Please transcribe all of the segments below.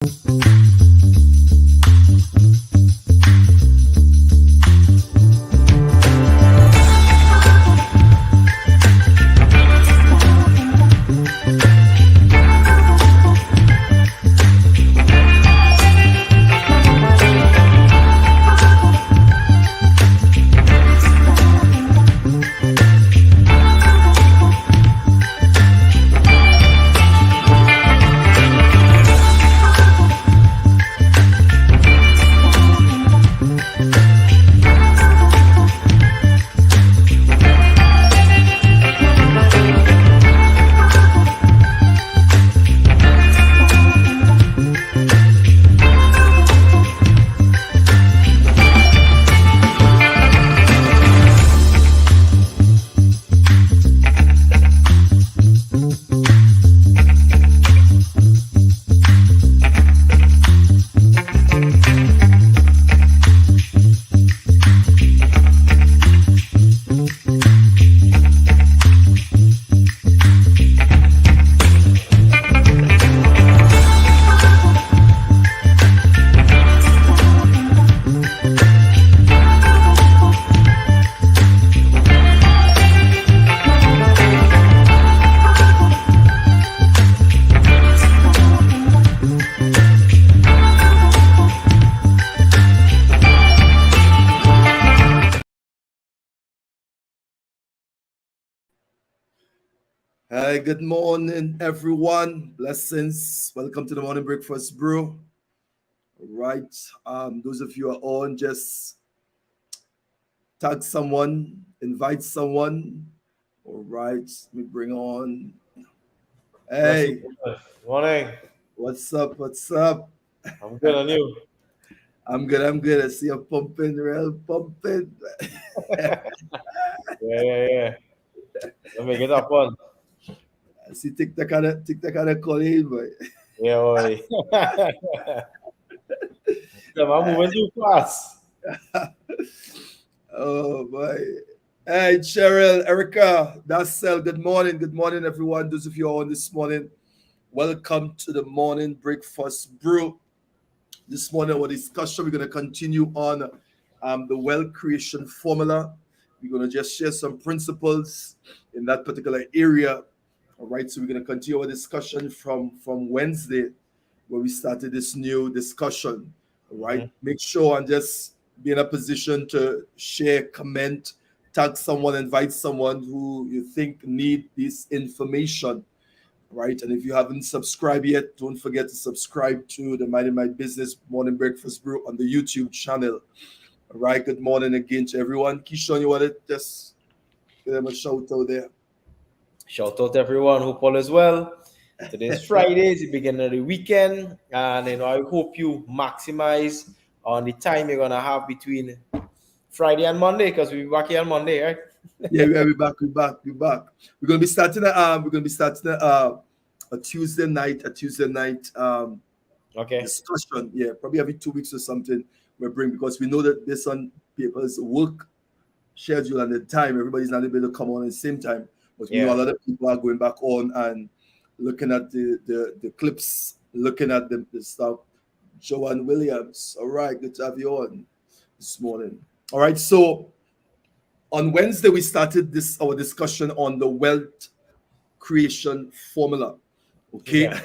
Hi, good morning, everyone. Blessings. Welcome to the Morning Breakfast Brew. All right. Those of you who are on, just tag someone, invite someone. All right. Let me bring on. Hey, Morning. what's up? What's up? I'm good, and you? I'm good. I'm good. I see you pumping, real pumping. Yeah. Let me get up on. I see TikTok calling, boy. Yeah, boy. I'm moving too fast. Oh boy. Hey, Cheryl, Erica, Dassel, good morning. Good morning, everyone. Those of you who are on this morning, welcome to the Morning Breakfast Brew. This morning, our discussion, we're going to continue on the wealth creation formula. We're going to just share some principles in that particular area. All right, so we're going to continue our discussion from Wednesday, where we started this new discussion. All right, make sure and just be in a position to share, comment, tag someone, invite someone who you think need this information. Right, and if you haven't subscribed yet, don't forget to subscribe to the Minding My Business Morning Breakfast Brew on the YouTube channel. All right, good morning again to everyone. Keeshon, you want to just give them a shout out there? Shout out to everyone who follows well. Today's Friday, it's the beginning of the weekend, and I hope you maximize on the time you're gonna have between Friday and Monday, because we'll be back here on Monday, right? Yeah, we're back. We're gonna be starting a Tuesday night Okay. discussion. Yeah, probably every 2 weeks or something we bring, because we know that based on people's work schedule and the time, everybody's not able to come on at the same time. But we know a lot of people are going back on and looking at the clips, looking at the stuff. Joanne Williams. All right, good to have you on this morning. All right, so on Wednesday we started our discussion on the wealth creation formula. Okay. Yeah.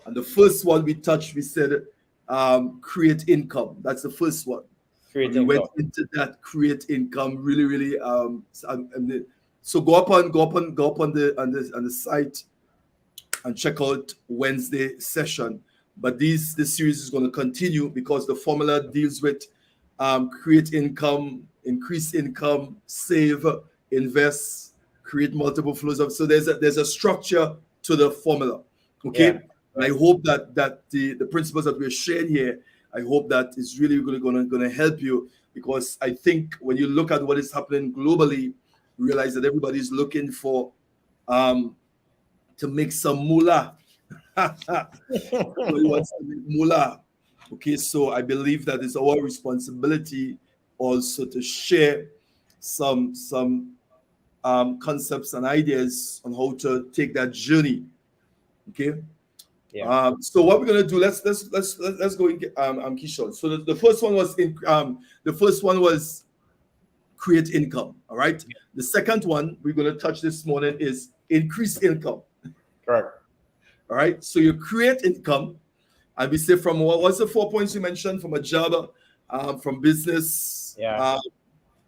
And the first one we touched, we said create income. That's the first one. We went into that create income really. So go up on the site and check out Wednesday session. But this series is going to continue, because the formula deals with create income, increase income, save, invest, create multiple flows of. So there's a structure to the formula. Okay. Yeah. And I hope that the principles that we're sharing here, I hope that is really going to help you, because I think when you look at what is happening globally, you realize that everybody's looking for to make some moolah. Everybody wants to make moolah. Okay, so I believe that it's our responsibility also to share some concepts and ideas on how to take that journey. Okay, Yeah. So what we're gonna do? Let's go in. Keeshon. So the first one was create income. All right. The second one we're gonna touch this morning is increase income. Correct. All right. So you create income, and we say from what's the 4 points you mentioned, from a job, from business, Yeah.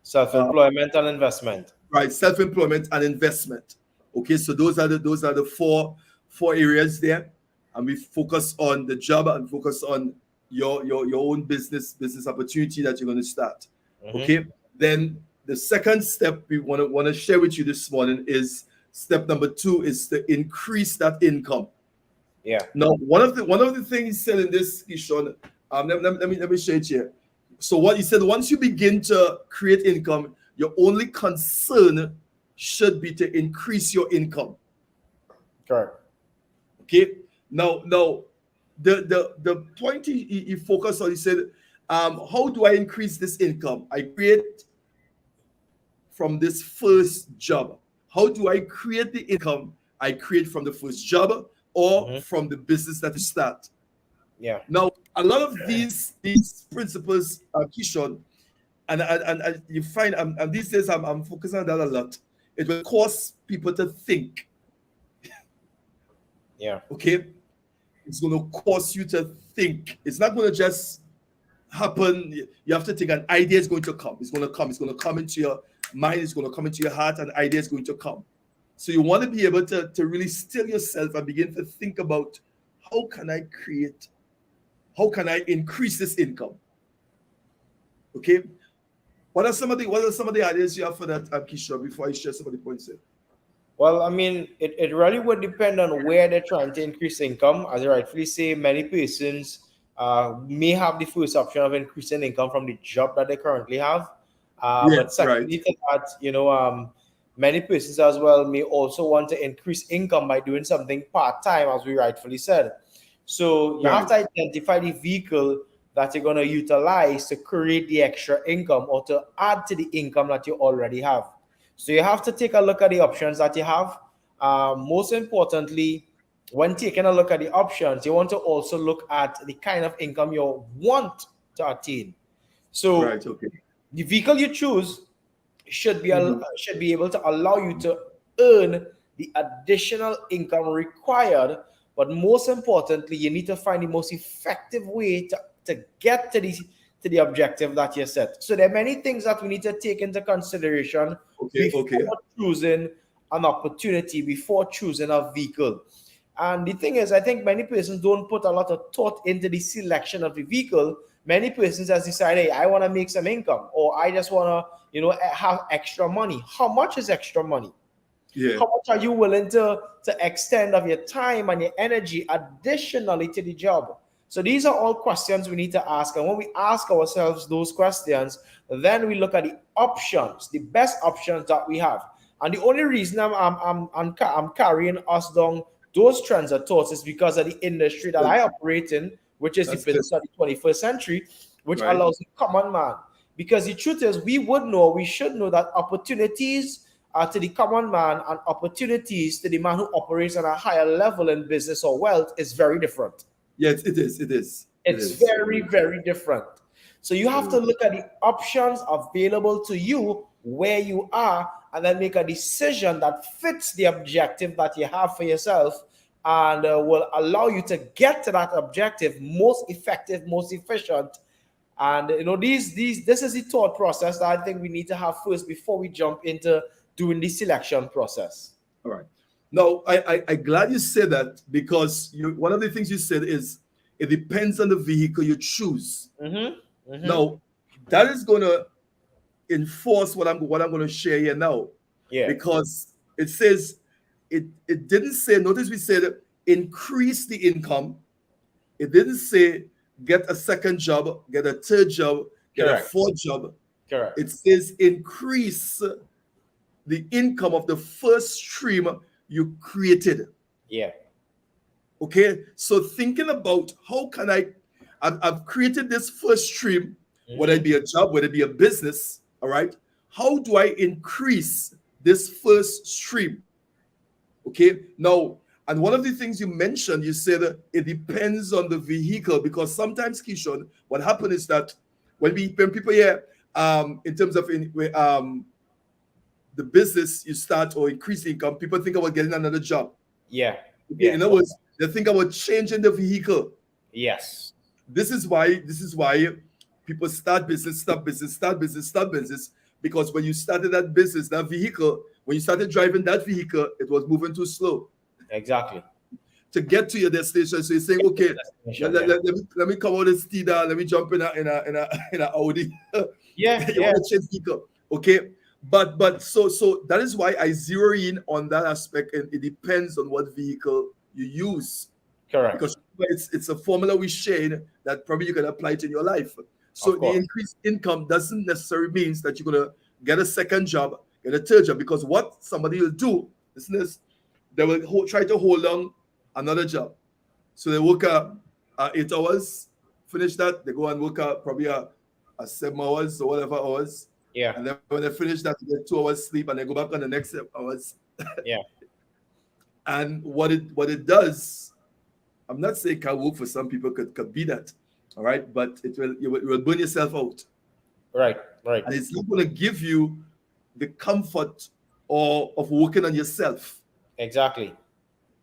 Self-employment and investment. right, self-employment and investment. Okay, so those are the four areas there, and we focus on the job and focus on your own business opportunity that you're going to start. Mm-hmm. Okay, then the second step we want to share with you this morning is step number 2 is to increase that income. Yeah. Now, one of the things he said in this, Keeshon, let me share it here. So what he said, once you begin to create income, your only concern should be to increase your income. Correct. Okay. Now, the point he focused on, he said, how do I increase this income? I create from this first job. How do I create the income I create from the first job or Mm-hmm. from the business that you start? Yeah. Now, a lot of these principles, Keeshon, and you find, and these days I'm focusing on that a lot. It will cause people to think. Yeah. Okay, it's going to cause you to think. It's not going to just happen. You have to think. An idea is going to come. It's going to come. It's going to come into your mind. It's going to come into your heart. An idea is going to come. So you want to be able to really still yourself and begin to think about, how can I create? How can I increase this income? Okay. What are some of the ideas you have for that, Keeshon, before I share some of the points here? Well, I mean, it really would depend on where they're trying to increase income. As you rightfully say, many persons may have the first option of increasing income from the job that they currently have. Yeah, But right. secondly to that, many persons as well may also want to increase income by doing something part-time, as we rightfully said. So you have Right. to identify the vehicle that you're going to utilize to create the extra income or to add to the income that you already have. So you have to take a look at the options that you have. Most importantly, when taking a look at the options, you want to also look at the kind of income you want to attain. So Right. Okay. the vehicle you choose Mhm. should be able to allow you to earn the additional income required. But most importantly, you need to find the most effective way to get to the objective that you set. So there are many things that we need to take into consideration Okay. Okay. before choosing an opportunity, before choosing a vehicle. And the thing is, I think many persons don't put a lot of thought into the selection of the vehicle. Many persons just decide, hey, I want to make some income, or I just want to, have extra money. How much is extra money? Yeah. How much are you willing to extend of your time and your energy additionally to the job? So these are all questions we need to ask. And when we ask ourselves those questions, then we look at the options, the best options that we have. And the only reason I'm carrying us down those trends of thoughts is because of the industry that I Good. operate in, which is the That's good. business of the 21st century, which Right. allows the common man. Because the truth is, we should know that opportunities to the common man and opportunities to the man who operates on a higher level in business or wealth is very different. Yes, it is. It is. It It's is. very, very different. So you It have to is. look at the options available to you where you are and then make a decision that fits the objective that you have for yourself and will allow you to get to that objective most effective, most efficient. And this is the thought process that I think we need to have first before we jump into doing the selection process. All right. Now, I glad you said that, because one of the things you said is it depends on the vehicle you choose. Mm-hmm. Mm-hmm. Now, that is going to enforce what I'm going to share here now, Yeah. because it says it didn't say. Notice we said increase the income. It didn't say get a second job, get a third job, get a Correct. fourth job. Correct. It says increase the income of the first stream you created. Yeah. Okay, so thinking about how can I've created this first stream, whether it Mm-hmm. be a job, whether it be a business. All right, how do I increase this first stream? Okay, now And one of the things you mentioned, you said it depends on the vehicle, because sometimes, Keeshon, what happens is that when people hear in terms of the business you start or increase income, people think about getting another job. Yeah. Okay, Yeah. in other words, they think about changing the vehicle. Yes. This is why people start business, stop business, start business, stop business. Because when you started that business, that vehicle, when you started driving that vehicle, it was moving too slow Exactly. to get to your destination. So you're saying, okay, let, Destination, let, yeah. let, let me, let me come out of Steeda, let me jump in a Audi. Yeah. You Yeah. want to change vehicle, okay? But that is why I zero in on that aspect, and it depends on what vehicle you use, Correct. because it's a formula we shared that probably you can apply it in your life. So Of the course. increased income doesn't necessarily means that you're gonna get a second job, get a third job, because what somebody will do, listeners, they will try to hold on another job. So they work 8 hours, finish that, they go and work probably 7 hours or whatever hours. Yeah. And then when they finish that, they get 2 hours sleep and they go back on the next 7 hours. Yeah. And what it does, I'm not saying can work for some people, could be that. All right. But you will burn yourself out. Right. Right. And it's not going to give you the comfort or of working on yourself. Exactly.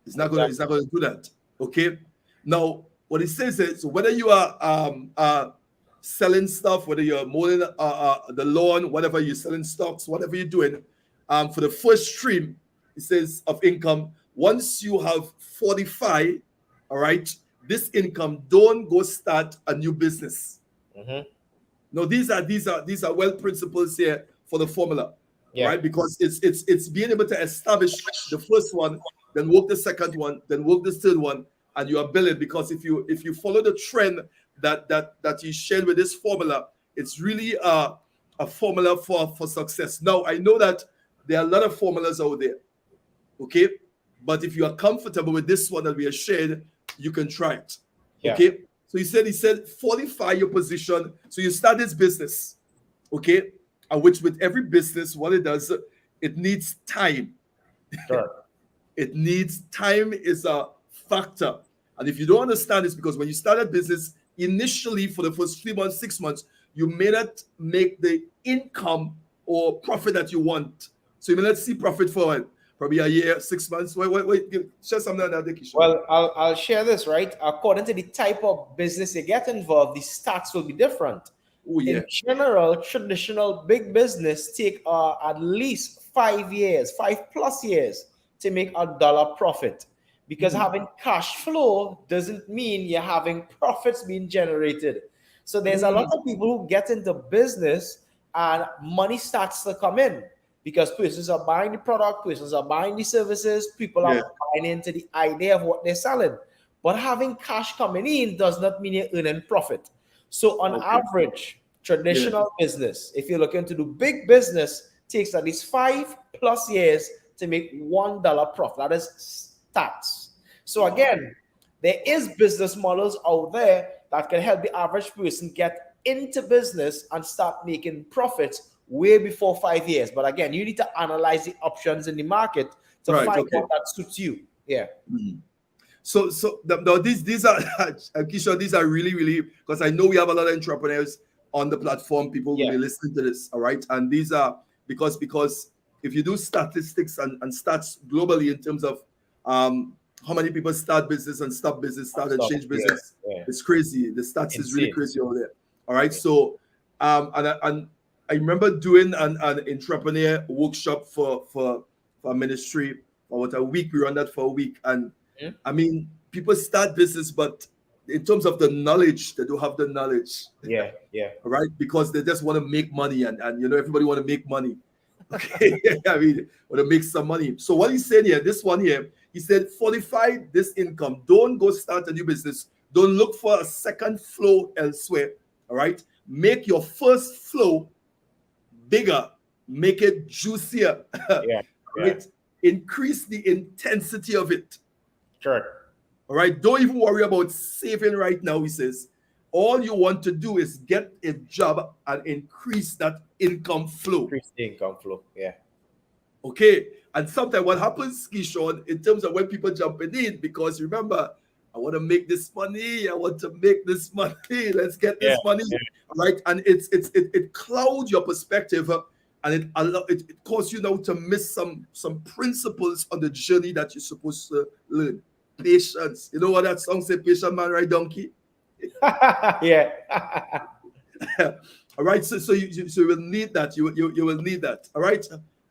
It's not gonna it's Exactly. not gonna do that. Okay. Now, what it says is, whether you are selling stuff, whether you're mowing the lawn, whatever you're selling stocks, whatever you're doing, for the first stream, it says of income. Once you have 45, all right, this income, don't go start a new business. Mm-hmm. No, these are well principles here for the formula, all Yeah. right? Because it's being able to establish the first one, then work the second one, then work the third one, and you are building. Because if you follow the trend that you shared with this formula, it's really a formula for success. Now I know that there are a lot of formulas out there, okay? But if you are comfortable with this one that we have shared, you can try it. Yeah. Okay. So he said fortify your position. So you start this business, okay? And which with every business, what it does, it needs time. Sure. It needs time is a factor. And if you don't understand this, because when you start a business, initially for the first 3 months, 6 months, you may not make the income or profit that you want. So you may not see profit for probably a year, 6 months. Wait, share something on that, Keeshon. Well, I'll share this, right? According to the type of business you get involved, the stats will be different. Oh yeah. In general, traditional big business take at least 5 years, 5+ years to make a dollar profit. Because Mhm. having cash flow doesn't mean you're having profits being generated. So there's a lot Mm, of people who get into business and money starts to come in because persons are buying the product, persons are buying the services, people yeah. are buying into the idea of what they're selling. But having cash coming in does not mean you're earning profit. So on Okay. average, Yeah. traditional business, if you're looking to do big business, takes at least 5+ years to make $1 profit. That is stats. So Wow. again, there is business models out there that can help the average person get into business and start making profits way before 5 years. But again, you need to analyze the options in the market to Right. find Okay. one that suits you. Yeah. Mhm. So these are Keisha, these are really, really, because I know we have a lot of entrepreneurs on the platform, people will Yeah. be listening to this, all right? And these are because if you do statistics and stats globally in terms of how many people start business and stop business, start and Stop. change Yeah. business, Yeah. it's crazy. The stats is really Insane. crazy over there. All right. Yeah. So and I remember doing an entrepreneur workshop for a ministry for what a week. We run that for a week. And Mhm. I mean, people start business, but in terms of the knowledge, they don't have the knowledge, Yeah. Yeah. right? Because they just want to make money, and everybody want to make money. Okay, I mean, want to make some money. So what he's saying here, this one here, he said, fortify this income. Don't go start a new business. Don't look for a second flow elsewhere. All right, make your first flow bigger, make it juicier, Yeah. Yeah. right? Increase the intensity of it. Sure. All right. Don't even worry about saving right now, he says. All you want to do is get a job and increase that income flow. Increase the income flow. Yeah. Okay. And sometimes what happens, Keeshon, in terms of when people jumping in, because remember, I want to make this money. I want to make this money. Let's get Yeah. this money, right? And it clouds your perspective, and it causes you now to miss some principles on the journey that you're supposed to learn. Patience. You know what that song say? Patient man, right, donkey. Yeah. All right. So you will need that. You will need that. All right.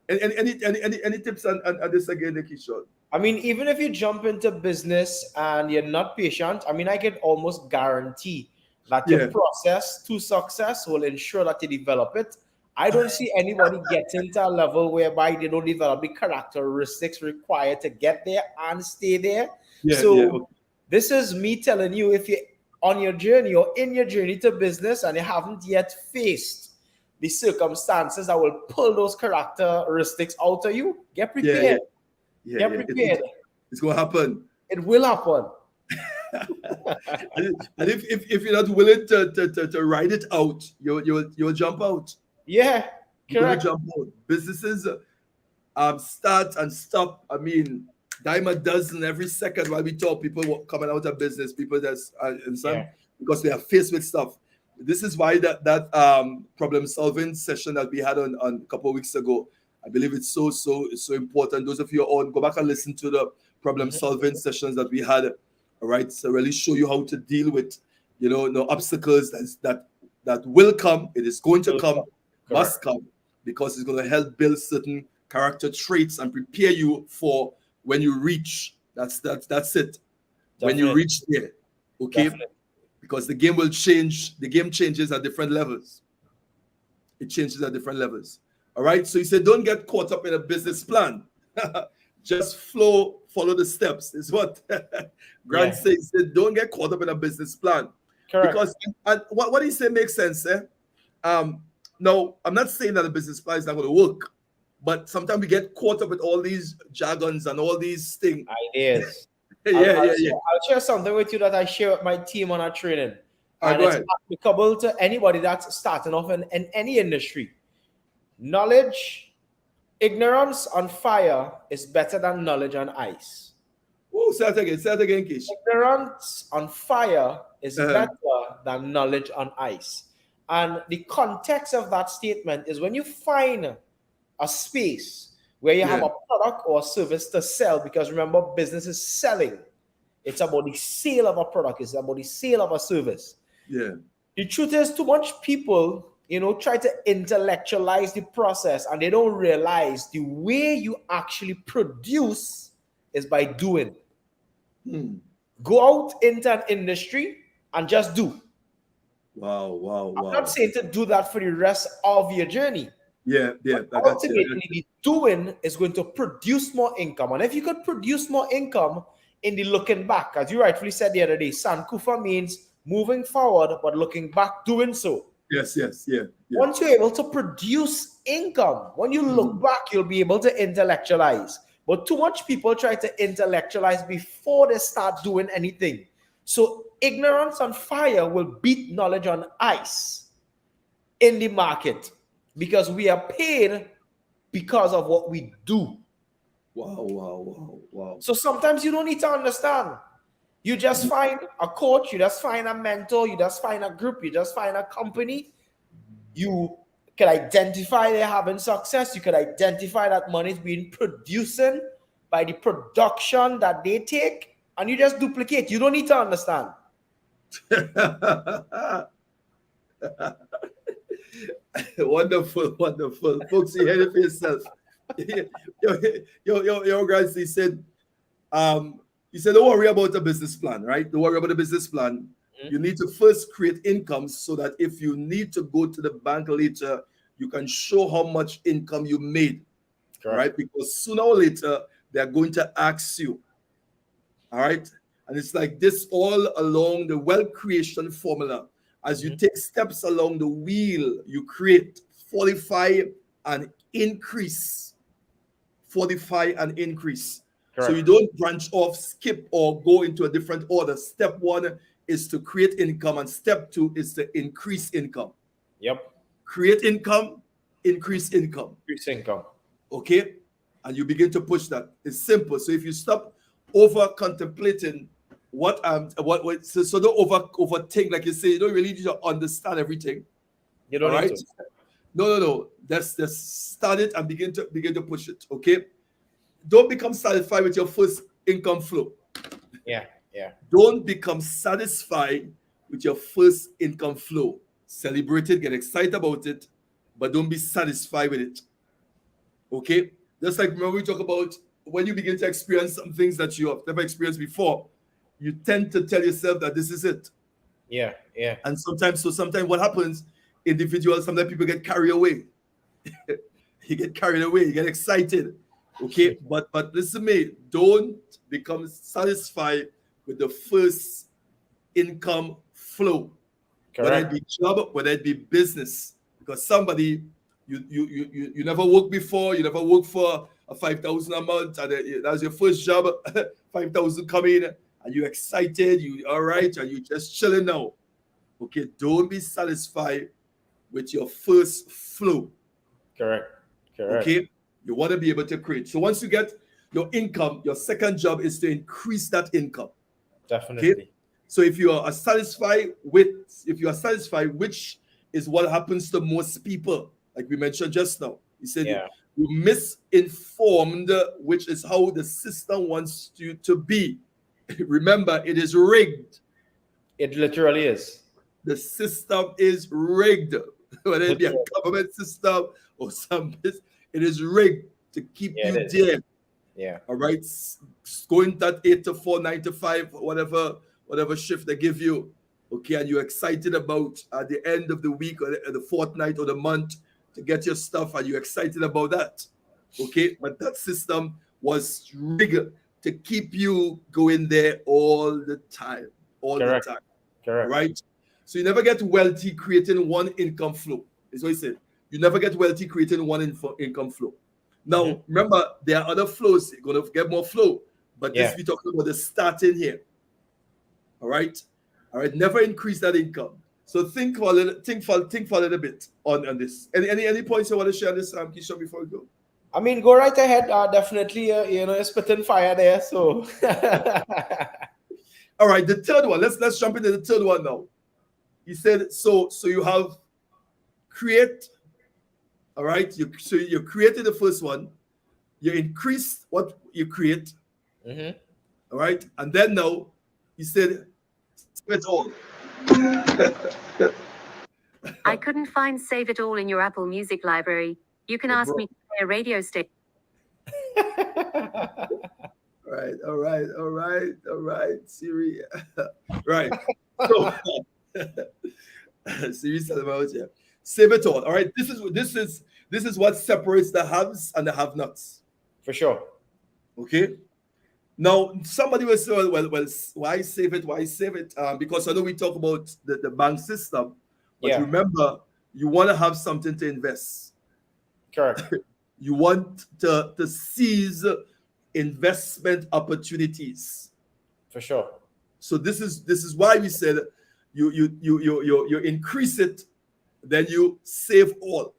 And any tips on this again, Keeshon? I mean, even if you jump into business and you're not patient, I mean, I can almost guarantee that your Yeah. process to success will ensure that you develop it. I don't see anybody getting to a level whereby they don't develop the characteristics required to get there and stay there. Yeah. Yeah. So, this is me telling you, if you're on your journey or in your journey to business and you haven't yet faced the circumstances that will pull those characteristics out of you, get Yeah. Yeah. prepared. Yeah. Get Yeah. prepared. It's gonna happen. It will happen. And if you're not willing to ride it out, you'll jump out. Yeah, You're gonna correct. jump out. Businesses start and stop. I mean, dime a dozen every second while we talk. People coming out of business. People that's and some Yeah. because they are faced with stuff. This is why that problem solving session that we had on a couple of weeks ago. I believe it's so important. Those of you on, go back and listen to the problem solving sessions that we had. All right, so really show you how to deal with, no obstacles that will come. It is going to come, must come, because it's going to help build certain character traits and prepare you for when you reach. That's it. Definitely. When you reach there, okay. Definitely. Because the game will change. The game changes at different levels. It changes at different levels. All right. So he said, don't get caught up in a business plan. Just follow the steps. Is what Grant says. He said, don't get caught up in a business plan. Correct. Because and what he said makes sense. No, I'm not saying that a business plan is not going to work, but sometimes we get caught up with all these jargons and all these things. Ideas. Yeah. I'll share something with you that I share with my team on our training. And it's applicable to anybody that's starting off in any industry. Knowledge, ignorance on fire is better than knowledge on ice. Oh, say it again, Kish. Ignorance on fire is better than knowledge on ice. And the context of that statement is when you find a space where you have a product or a service to sell, because remember, business is selling. It's about the sale of a product. It's about the sale of a service. Yeah. The truth is, too much people, try to intellectualize the process, and they don't realize the way you actually produce is by doing. Go out into an industry and just do. Wow. I'm not saying to do that for the rest of your journey. Yeah. Ultimately, the doing is going to produce more income. And if you could produce more income in the looking back, as you rightfully said the other day, Sankufa means moving forward, but looking back, doing so. Yes, yeah. Once you're able to produce income, when you look back, you'll be able to intellectualize. But too much people try to intellectualize before they start doing anything. So ignorance on fire will beat knowledge on ice in the market, because we are paid because of what we do. Wow. So sometimes you don't need to understand. You just find a coach, you just find a mentor, you just find a group, you just find a company. You can identify they're having success. You can identify that money is being producing by the production that they take, and you just duplicate. You don't need to understand. Wonderful. Folks, you heard it for yourself. Yo, guys, he said, don't worry about the business plan, right? Don't worry about the business plan. You need to first create income so that if you need to go to the bank later, you can show how much income you made, right? Because sooner or later, they're going to ask you, all right? And it's like this all along the wealth creation formula. As you take steps along the wheel, you create, fortify, and increase. Fortify and increase. Correct. So you don't branch off, skip, or go into a different order. Step one is to create income, and step two is to increase income. Yep. Create income, increase income. Increase income. Okay? and you begin to push that. It's simple. So if you stop over contemplating what so don't overthink, like you say, you don't really need to understand everything. You All don't need right. to. No. Just start it and begin to push it. Okay. Don't become satisfied with your first income flow. Yeah. Don't become satisfied with your first income flow. Celebrate it, get excited about it, but don't be satisfied with it. Okay? Just like remember we talk about when you begin to experience some things that you have never experienced before, you tend to tell yourself that this is it. Yeah. And sometimes what happens, sometimes people get carried away. You get carried away, you get excited. Okay, but listen to me, don't become satisfied with the first income flow, whether it Correct. be job, whether it be business, because somebody you never worked before, you never worked for a 5,000 a month, and that was your first job, 5,000 coming, and you're excited, you all right, and you just chilling now. Okay, don't be satisfied with your first flow. Correct. Okay, you want to be able to create. So once you get your income, your second job is to increase that income. Okay, Definitely. so if you are satisfied, which is what happens to most people, like we mentioned just now, you said Yeah. you misinformed, which is how the system wants you to be. Remember, it is rigged. It literally is. The system is rigged, whether it be a Literally. government system or some business, it is rigged to keep Yeah, you it is. there. Yeah. All right, going that 8 to 4, 9 to 5, whatever shift they give you. Okay, and you're excited about at the end of the week or the fortnight or the month to get your stuff, and you're excited about that. Okay, but that system was rigged to keep you going there all the time, all Correct. the time. All Correct. right. So you never get wealthy creating one income flow. Is what he said. You never get wealthy creating one income flow. Now, remember, there are other flows. You're going to get more flow. But this Yeah. we're talking about the starting here. All right. All right. Never increase that income. So think for a little bit on this. Any points you want to share on this, Keeshon, before we go? I mean, go right ahead. Definitely, you're spitting fire there. So, All right. The third one. Let's jump into the third one now. He said, so you have create. All right. So you created the first one. You increase what you create. All right. And then now he said, save it all. I couldn't find Save It All in your Apple Music library. You can ask me to play a radio station. All right, Siri. Right. So Siri said about yeah. Save it all. All right. This is what separates the haves and the have-nots. for sure. Okay. Now, somebody will say, well, why save it? Why save it? Because I know we talk about the bank system, but remember, you want to have something to invest. Correct. You want to seize investment opportunities. For sure. So this is why we said you increase it, then you save all.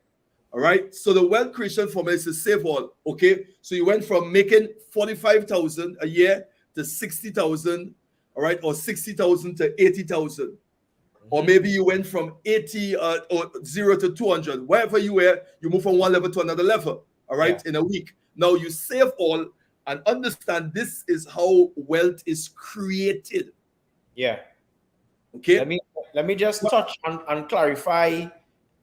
All right. So the wealth creation formula is to save all. Okay. So you went from making 45,000 a year to 60,000. All right, or 60,000 to 80,000. Or maybe you went from 80 or 0 to 200. Wherever you were, you move from one level to another level. All right, in a week. Now you save all and understand this is how wealth is created. Yeah. Okay. Let me just touch and clarify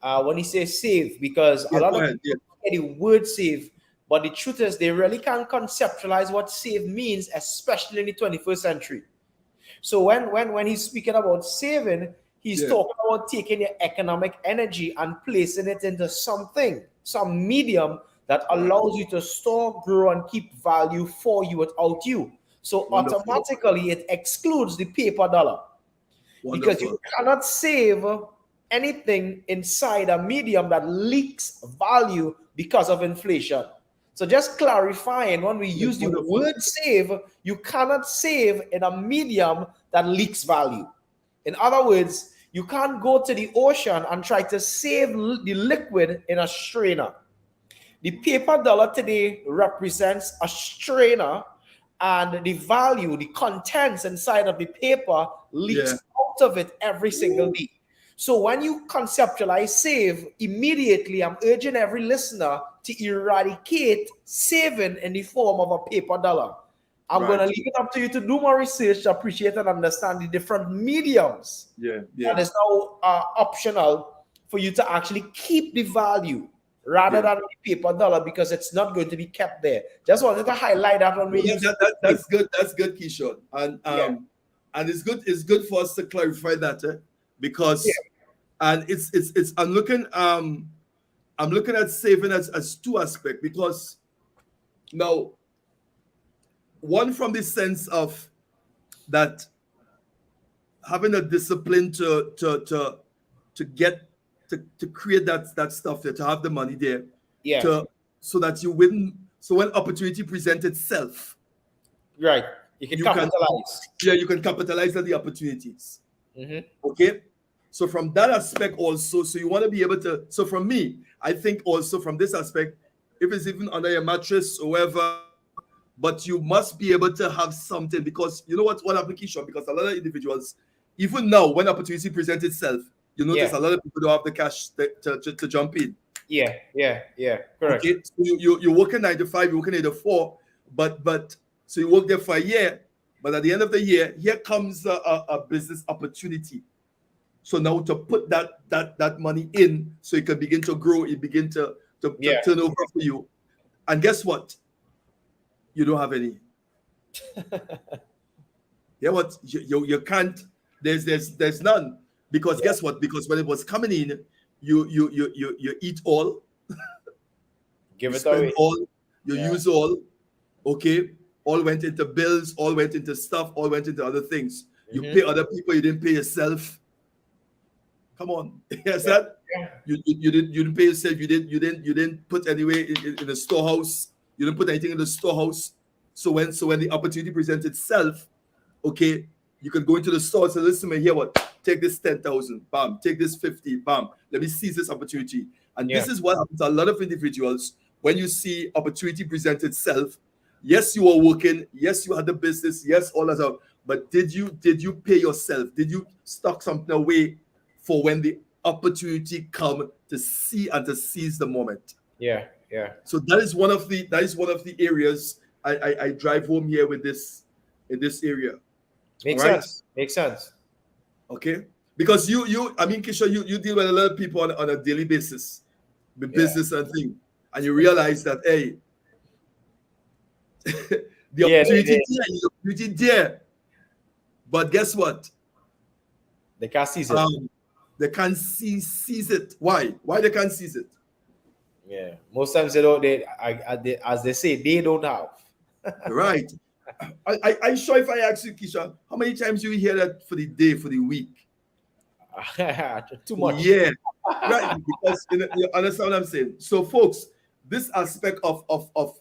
when he says save, because a lot of people hear the word save, but the truth is they really can't conceptualize what save means, especially in the 21st century. So when he's speaking about saving, he's talking about taking your economic energy and placing it into something, some medium that allows you to store, grow, and keep value for you without you. So automatically it excludes the paper dollar. Because you cannot save anything inside a medium that leaks value because of inflation. So just clarifying, when we use the word save, you cannot save in a medium that leaks value. In other words, you can't go to the ocean and try to save the liquid in a strainer. The paper dollar today represents a strainer, and the value, the contents inside of the paper leaks out of it every single day. So when you conceptualize save, immediately I'm urging every listener to eradicate saving in the form of a paper dollar. I'm going to leave it up to you to do more research to appreciate and understand the different mediums. That is now optional for you to actually keep the value rather than the paper dollar, because it's not going to be kept there. Just wanted to highlight that when we use that's good. That's good, Keeshon. And it's good for us to clarify that because and it's I'm looking at saving as two aspects, because now one from the sense of that having a discipline to create that stuff there, to have the money there, so that you win. So when opportunity presents itself, you can capitalize. You can capitalize on the opportunities. Okay, so from that aspect also, so you want to be able to. So from me, I think also from this aspect, if it's even under your mattress or wherever, but you must be able to have something, because you know what application, because a lot of individuals, even now when opportunity presents itself, you notice a lot of people don't have the cash to jump in. Correct. Okay, so you're working 9 to 5, you're working 8 to 4, but so you work there for a year, but at the end of the year, here comes a business opportunity. So now to put that money in, so it can begin to grow, it begin to turn over for you, and guess what? You don't have any. What you can't. There's none, because guess what? Because when it was coming in, you eat all, give it away, all, you use all. Okay, all went into bills, all went into stuff, all went into other things. You pay other people, you didn't pay yourself. Come on, yes, that you didn't pay yourself. You didn't put anywhere in the storehouse. You didn't put anything in the storehouse. So when the opportunity presents itself, okay, you can go into the store and say, listen, man, here what? Take this 10,000, bam. Take this 50, bam. Let me seize this opportunity. And this is what happens to a lot of individuals when you see opportunity present itself. Yes, you are working. Yes, you had the business. Yes, all that stuff. But did you pay yourself? Did you stock something away for when the opportunity come to see and to seize the moment? So that is one of the areas I drive home here with this in this area. Makes sense. Okay, because I mean, Keeshon, you deal with a lot of people on a daily basis with business and thing, and you realize that the opportunity there, but guess what? They can't seize it. They can't seize it. Why they can't seize it? Most times they don't. As they say, they don't have. Right. I'm sure if I ask you, Keeshon, how many times you hear that for the day, for the week? Too much. Yeah. Right. Because you understand what I'm saying. So, folks, this aspect of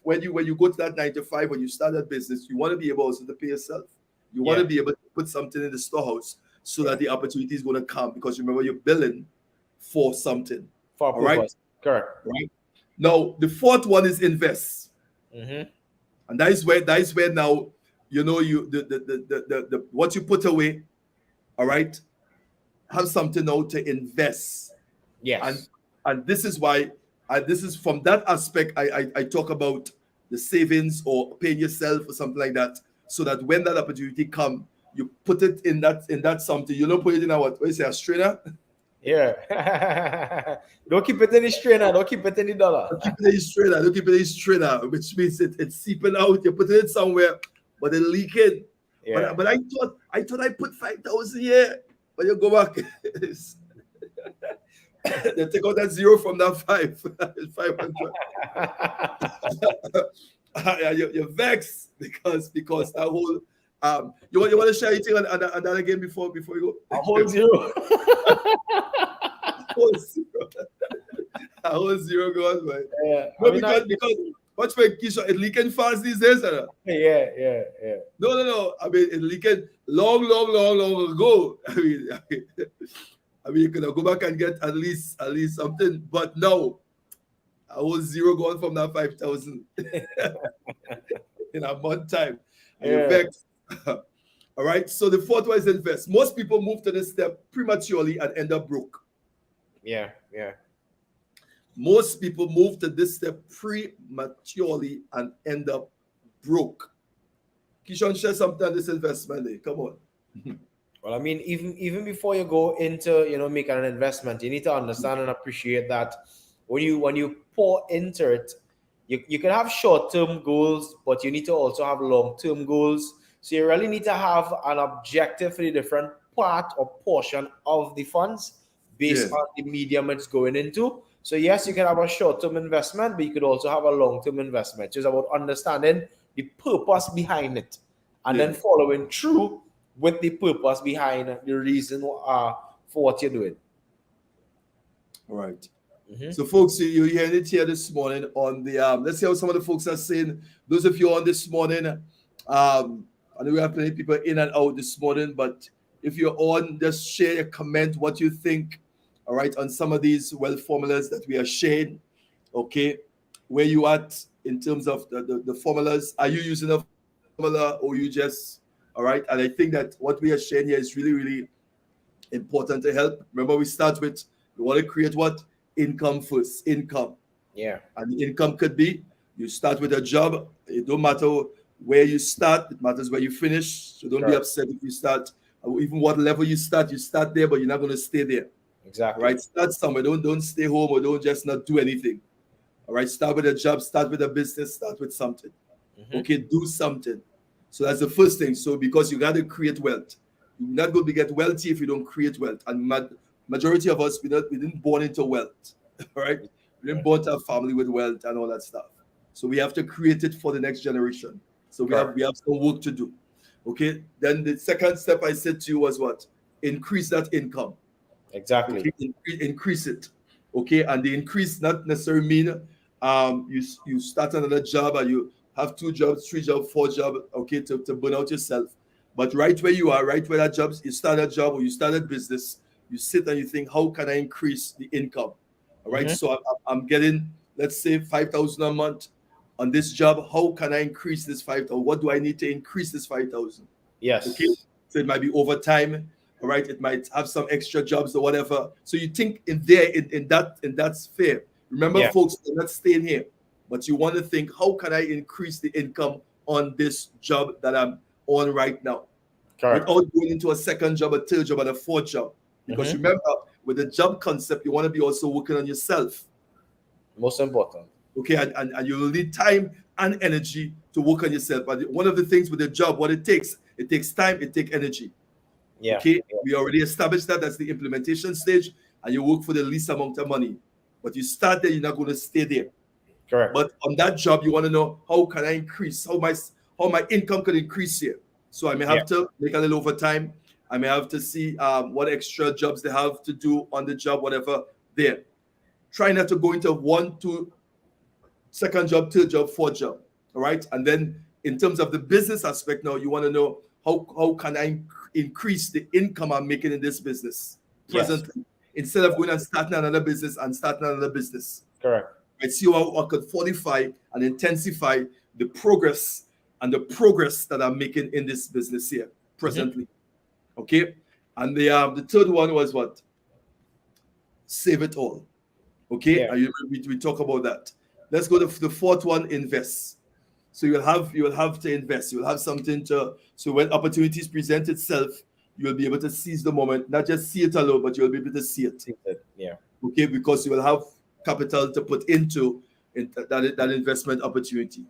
when you go to that 9 to 5, when you start that business, you want to be able also to pay yourself. You want to be able to put something in the storehouse so that the opportunity is going to come, because remember, you're billing for something. For a purpose. Right? Correct. Right. Now, the fourth one is invest. And that is where now, you know, the what you put away, all right, have something now to invest. Yes. And this is why this is from that aspect I talk about the savings or paying yourself or something like that, so that when that opportunity come, you put it in that something. You don't put it in a what you say, a strainer. Don't keep it in the strainer. Don't keep it in the dollar. Don't keep it in the strainer. Don't keep it in the strainer, which means it's seeping out. You put it somewhere, but it's leaking. But I thought I put 5,000 here. But you go back. They take out that zero from that 500. You're vexed because that whole you want to share anything on that again before you go? A whole zero. A whole zero goes, man. No, because what's for Keeshon, it's leaking fast these days, sir. Yeah. No. I mean, it's leaking long ago. I mean, you can go back and get at least something. But no, I was zero going from that 5,000 in a month time. And you Yeah, vex. All right. So the fourth one is invest. Most people move to this step prematurely and end up broke. yeah, yeah. Most people move to this step prematurely and end up broke. Keeshon, share something on this investment. Come on. Well, I mean, even before you go into making an investment, you need to understand and appreciate that when you pour into it, you can have short-term goals, but you need to also have long-term goals. So you really need to have an objective for the different part or portion of the funds Yeah. based on the medium it's going into. So yes, you can have a short-term investment, but you could also have a long-term investment. It's about understanding the purpose behind it and Yeah. then following through with the purpose behind the reason for what you're doing. All right. Mhm. So, folks, you heard it here this morning on the. Let's see how some of the folks are saying. Those of you on this morning, I know we have plenty of people in and out this morning, but if you're on, just share a comment what you think. All right, on some of these wealth formulas that we are sharing. Okay, where you at in terms of the formulas? Are you using a formula or you just all right? And I think that what we are sharing here is really, really important to help. Remember, we start with we want to create what income first, income. Yeah, And the income could be you start with a job. It don't matter where you start, it matters where you finish. So don't be correct. upset if you start, even what level you start there, but you're not going to stay there. All Exactly. right, start somewhere. Don't stay home or don't just not do anything. All right, start with a job, start with a business, start with something. Hmm. Okay, do something. So that's the first thing. So because you got to create wealth, you're not going to get wealthy if you don't create wealth. And majority of us we didn't born into wealth. All right, we didn't born to a family with wealth and all that stuff. So we have to create it for the next generation. So Correct. we have some work to do. Okay. Then the second step I said to you was what? Increase that income. Exactly. Okay, increase it. Okay, and the increase not necessarily mean you start another job and you have two jobs, three jobs, four jobs, okay, to burn out yourself. But right where you are, right where that job, you start a job or you start a business, you sit and you think, how can I increase the income? All right, Hmm. so I'm getting, let's say, 5,000 a month on this job. How can I increase this 5,000? What do I need to increase this 5,000? Okay, Yes. so it might be overtime. All right, it might have some extra jobs or whatever. So you think in there in that sphere. Remember, Yeah. folks, they're not staying here, but you want to think, how can I increase the income on this job that I'm on right now, Correct. without going into a second job, a third job, and a fourth job? Because Hmm. remember, with the job concept, you want to be also working on yourself. Most important. Okay, and you will need time and energy to work on yourself. But one of the things with the job, what it takes time, it takes energy. Yeah. Okay, Yeah. we already established that that's the implementation stage, and you work for the least amount of money. But you start there, you're not going to stay there. Correct. But on that job, you want to know how can I increase, how my income can increase here. So I may Yeah. have to make a little overtime. I may have to see what extra jobs they have to do on the job, whatever there. Try not to go into one, two, second job, third job, fourth job. All right. And then in terms of the business aspect, now you want to know how can I increase the income I'm making in this business Yes. presently instead of going and starting another business and starting another business. Correct. Right. See how I could fortify and intensify the progress that I'm making in this business here Hmm. presently. Okay. And the third one was what? Save it all. Okay. Yeah. And we talk about that. Let's go to the fourth one, invest. So you will have to invest. You will have something to so when opportunities present itself, you will be able to seize the moment, not just see it alone, but you will be able to see it. Yeah. Okay, because you will have capital to put into that investment opportunity.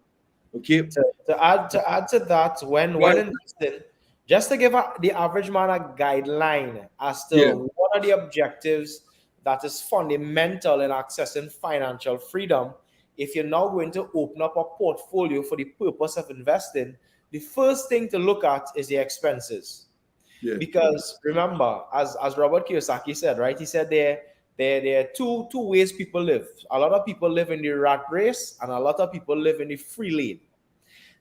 Okay. To add to that, when Well, investing, just to give the average man a guideline as yeah, to what are the objectives that is fundamental in accessing financial freedom. If you're now going to open up a portfolio for the purpose of investing, the first thing to look at is the expenses. yeah, Because remember, as Robert Kiyosaki said, right? He said there are two ways people live. A lot of people live in the rat race, and a lot of people live in the free lane.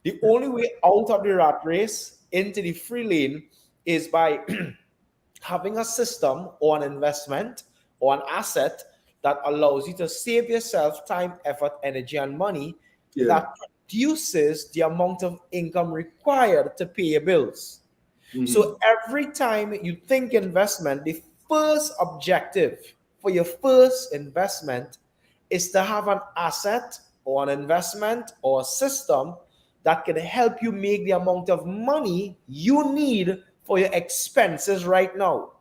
The only way out of the rat race into the free lane is by having a system or an investment or an asset that allows you to save yourself time, effort, energy, and money Yeah. that produces the amount of income required to pay your bills. So every time you think investment, the first objective for your first investment is to have an asset or an investment or a system that can help you make the amount of money you need for your expenses right now.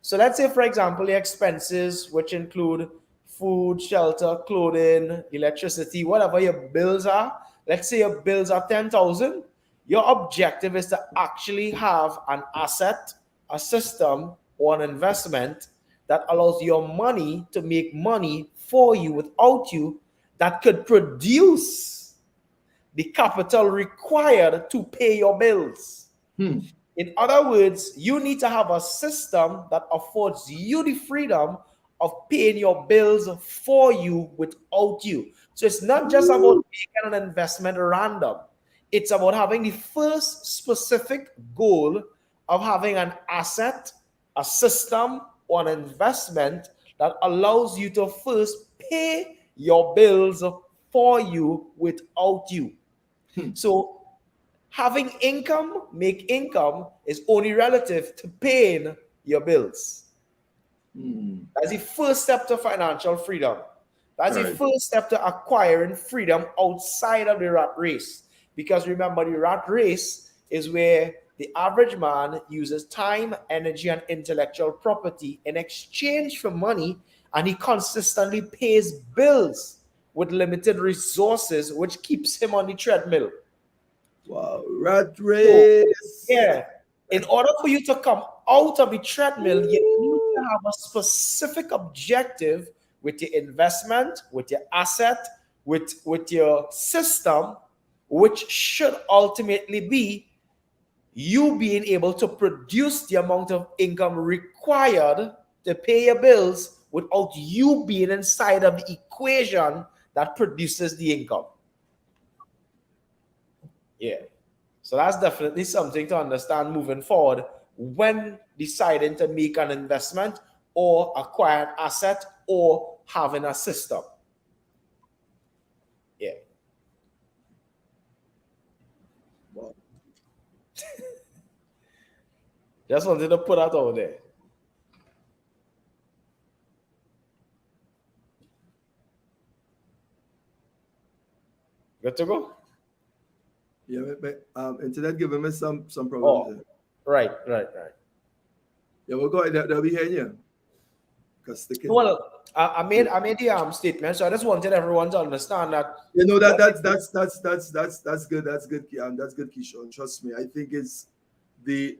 So let's say, for example, your expenses, which include food, shelter, clothing, electricity, whatever your bills are. Let's say your bills are 10,000. Your objective is to actually have an asset, a system, or an investment that allows your money to make money for you without you, that could produce the capital required to pay your bills. In other words, you need to have a system that affords you the freedom of paying your bills for you without you. So it's not just about making an investment random. It's about having the first specific goal of having an asset, a system, or an investment that allows you to first pay your bills for you without you. So having income, make income, is only relative to paying your bills. That's the first step to financial freedom. That's the first step to acquiring freedom outside of the rat race. Because remember, the rat race is where the average man uses time, energy, and intellectual property in exchange for money, and he consistently pays bills with limited resources, which keeps him on the treadmill. Wow, rat race. Yeah. In order for you to come out of the treadmill, you need to have a specific objective with your investment, with your asset, with your system, which should ultimately be you being able to produce the amount of income required to pay your bills without you being inside of the equation that produces the income. Yeah. So that's definitely something to understand moving forward when deciding to make an investment or acquire an asset or having a system. Yeah. Wow. Just wanted to put that out there. Good to go? Yeah, but internet giving me some problems. Oh, right. Yeah, we'll go ahead. They'll be here, yeah. Because Well, I made the statement, so I just wanted everyone to understand that. you know that's good. That's good. That's good, Keeshon. Trust me. I think it's the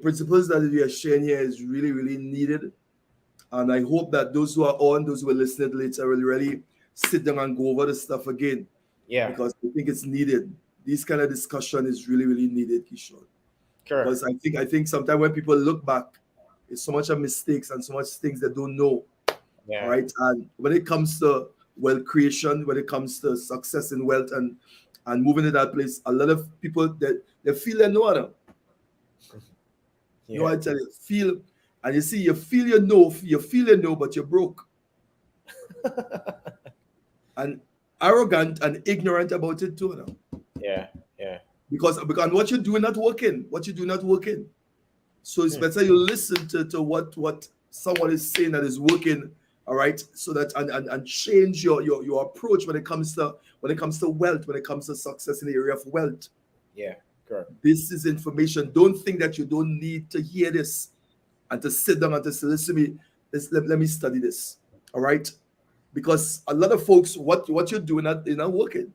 principles that we are sharing here is really, really needed. And I hope that those who are on, those who are listening later, will really sit down and go over the stuff again. Yeah. Because I think it's needed. This kind of discussion is really, really needed, Keeshon. Correct. Because I think sometimes when people look back, it's so much of mistakes and so much things they don't know. Yeah. Right. And when it comes to wealth creation, when it comes to success in wealth and moving to that place, a lot of people that they feel they know them. Yeah. You know, I tell you, feel, and you see, you feel you know, but you're broke. And arrogant and ignorant about it too. Now. Yeah. Because what you're doing not working. So it's better you listen to what someone is saying that is working, all right, so that and change your approach when it comes to wealth, when it comes to success in the area of wealth. Yeah, correct. This is information. Don't think that you don't need to hear this and to sit down and to say, listen, let me study this. All right. Because a lot of folks, what you're doing is not working.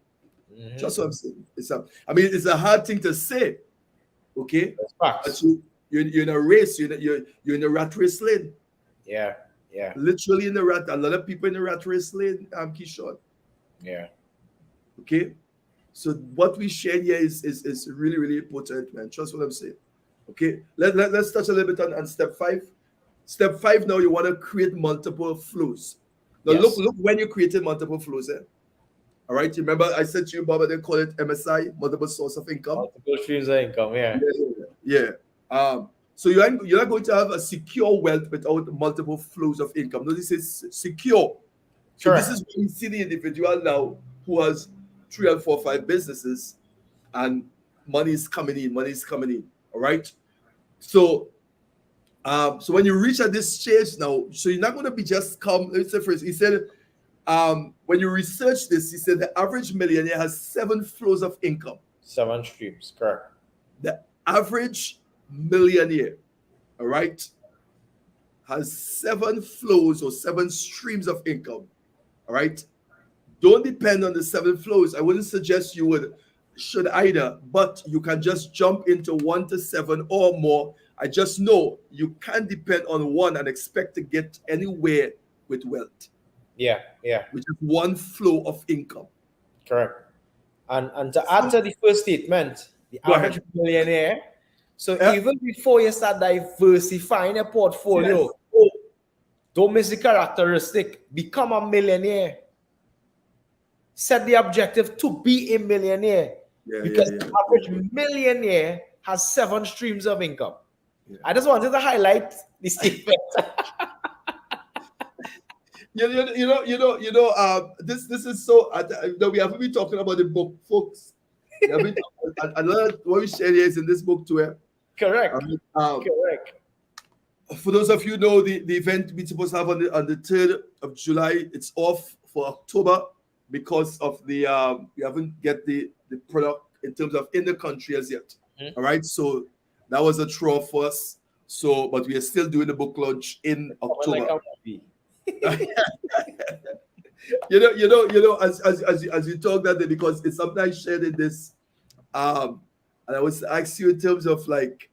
Mm-hmm. Just what I'm saying. It's a hard thing to say. Okay. But you're in a race, you're in a rat race lane. Yeah. Literally in the rat. A lot of people in the rat race lane, Keeshon. Yeah. Okay. So what we share here is really, really important, man. Trust what I'm saying. Okay. Let's touch a little bit on step 5. Step 5 now, you want to create multiple flows. Now look when you created multiple flows there. All right. You remember I said to you, Bob, they call it MSI, multiple source of income. Multiple streams of income, yeah. Yeah. So you're not going to have a secure wealth without multiple flows of income. Notice it's secure. So this Correct. is when you see the individual now who has 3 and 4, 5 businesses, and money is coming in. Money is coming in. All right. So so when you reach at this stage now, so you're not going to be just come. Let's say first, he said, when you research this, he said the average millionaire has 7 flows of income. 7 streams. Correct. The average millionaire, all right, has 7 flows or 7 streams of income. All right. Don't depend on the 7 flows. I wouldn't suggest you should either, but you can just jump into 1 to 7 or more. I just know you can't depend on one and expect to get anywhere with wealth, Yeah. which is 1 flow of income. Correct. And to add to the first statement, the Go average ahead. millionaire. So Yeah. even before you start diversifying your portfolio, Yes. don't miss the characteristic. Become a millionaire. Set the objective to be a millionaire, because the average millionaire has 7 streams of income. Yeah. I just wanted to highlight the statement. This is so. We haven't been talking about the book, folks. I learned what we share here is in this book too. Correct. Correct. For those of you know, the event we're supposed to have on the 3rd of July, it's off for October because of the we haven't get the product in terms of in the country as yet. Mm-hmm. All right, so that was a throw for us. So, but we are still doing the book launch in October. As you talk that day, because it's something I shared in this, and I was asking you in terms of like,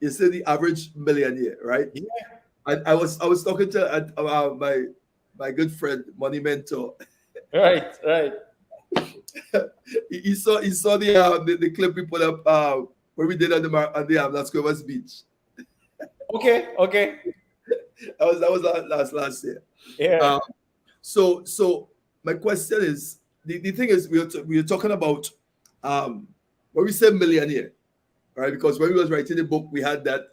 you said the average millionaire, right? Yeah. And I was talking to my good friend, money mentor. Right. he saw the clip we put up where we did on the Las Cuevas beach. Okay. That was last year. Yeah. So my question is, the thing is, we are talking about when we say millionaire, right? Because when we was writing the book, we had that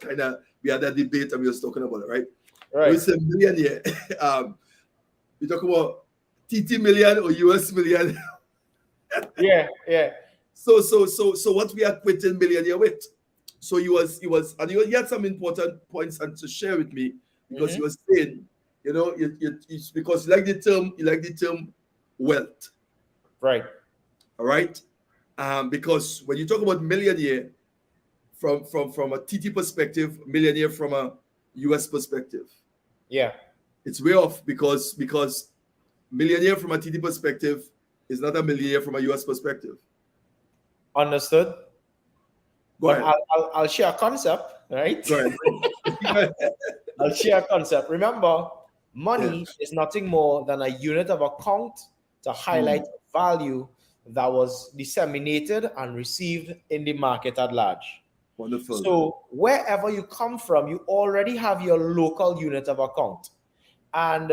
debate and we was talking about it, right? When we say millionaire, we talk about TT million or US million. Yeah. So what we are quitting millionaire with? So he was, and he had some important points and to share with me, because he was saying, it's because you like the term wealth, right? All right, because when you talk about millionaire from a TT perspective, millionaire from a US perspective, yeah, it's way off because millionaire from a TT perspective is not a millionaire from a US perspective. Understood. Go ahead. I'll share a concept, right? Go ahead. I'll share a concept. Remember, money is nothing more than a unit of account to highlight value that was disseminated and received in the market at large. Wonderful. So wherever you come from, you already have your local unit of account. And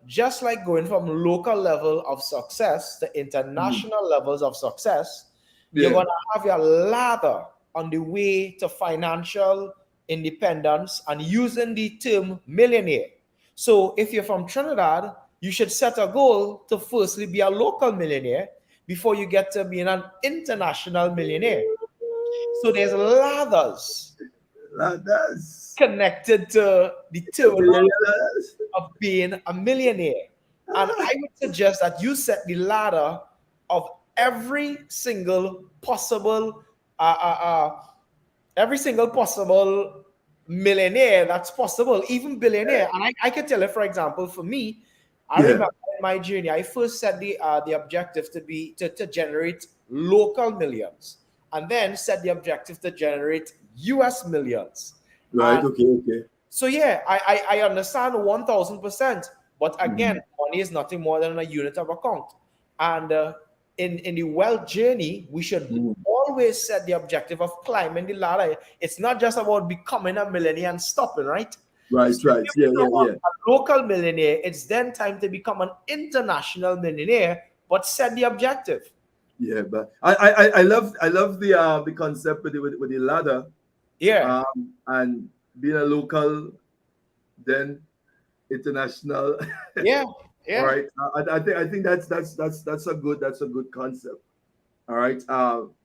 just like going from local level of success to international levels of success, you're going to have your ladder on the way to financial independence, and using the term millionaire. So if you're from Trinidad, you should set a goal to firstly be a local millionaire before you get to being an international millionaire. So there's ladders connected to the term of being a millionaire. And I would suggest that you set the ladder of every single possible millionaire that's possible, even billionaire. And I can tell you, for example, for me, I remember in my journey, I first set the objective to generate local millions, and then set the objective to generate US millions. Right. Okay. So yeah, I understand 1000%. But again, money is nothing more than a unit of account. And in the wealth journey, we should always set the objective of climbing the ladder. It's not just about becoming a millionaire and stopping, right? Right. Yeah. A local millionaire, it's then time to become an international millionaire, but set the objective. Yeah, but I love the concept with the ladder. Yeah. And being a local, then international. Yeah. All Yeah. right. I think that's a good concept. All right.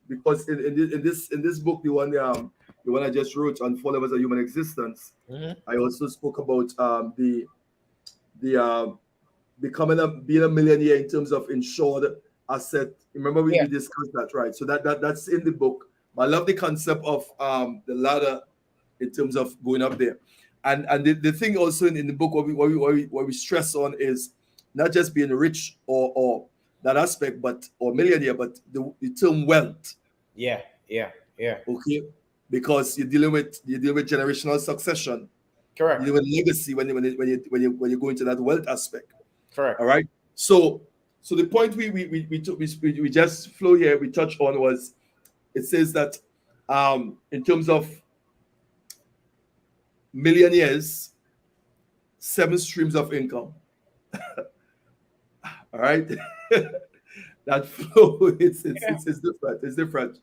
Because in this book, the one I just wrote on four levels of human existence, Mm-hmm. I also spoke about the being a millionaire in terms of insured asset. Remember we, Yeah. we discussed that, right? So that's in the book. But I love the concept of the ladder in terms of going up there. And the thing also in the book what we stress on is not just being rich or that aspect, but or millionaire, but the term wealth. Yeah. Yeah. Yeah. Okay. Because you're dealing with generational succession, you're Correct. dealing with legacy when you go into that wealth aspect. Correct. All right. So the point we just flow here we touched on was it says that in terms of millionaires, 7 streams of income. All right. That flow Yeah. it's different. It's different.